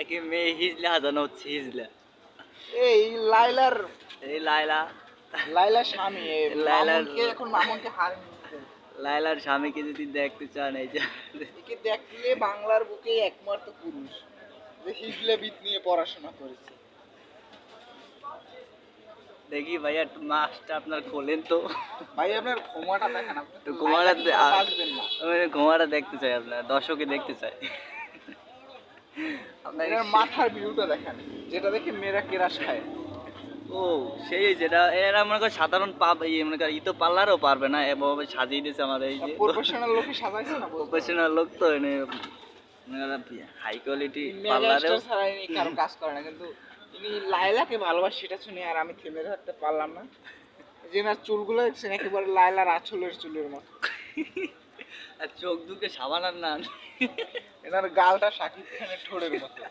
একে মেয়ে হিজলা হাজানো হচ্ছে হিজলা। এই লাইলার এই লায়লা, লাইলার স্বামী লায়লার মামুনকে এখন মামুনকে হার নিতে। লায়লার স্বামীকে যদি দেখতে চান এই যে একে দেখলে বাংলার বুকে একমাত্র পুরুষ যে হিজলে বিদ নিয়ে পড়াশোনা করেছে। দেখি ভাইয়া একটু মাছটা আপনার খোলেন তো। ভাই আপনার ক্ষমাটা দেখেন, আপনি তো তো কুমারা লাইলাকে ছাড়া বাঁচবেন না। আমি কুমারা দেখতে চাই, আপনার দর্শকে দেখতে চাই। আপনার এর মাথার ভিউটা দেখেন, যেটা দেখে মেয়েরা কেরাস খায়। ও সেই যেটা এরা মনে করে সাধারণ পাব মনে করে ই তো পার্লারও পারবে না, এভাবে সাজিয়ে দিয়েছে আমার এই যে প্রফেশনাল লোকে সাজাইছে না, প্রফেশনাল লোক তো হাই কোয়ালিটি পার্লারেও। মেগাস্টার ছাড়া ইনি কারো কাজ করে না, কিন্তু ইনি লাইলাকে ভালোবাসে সেটা শুনে আর আমি থেমে থাকতে পারলাম না। যে না চুলগুলো দেখছেন একেবারে লাইলার আঁচলের চুলের মতো। আর চোখ দুকে সাবান আর না এনার গালটা শাকিব খানের ঠোঁটের মতো।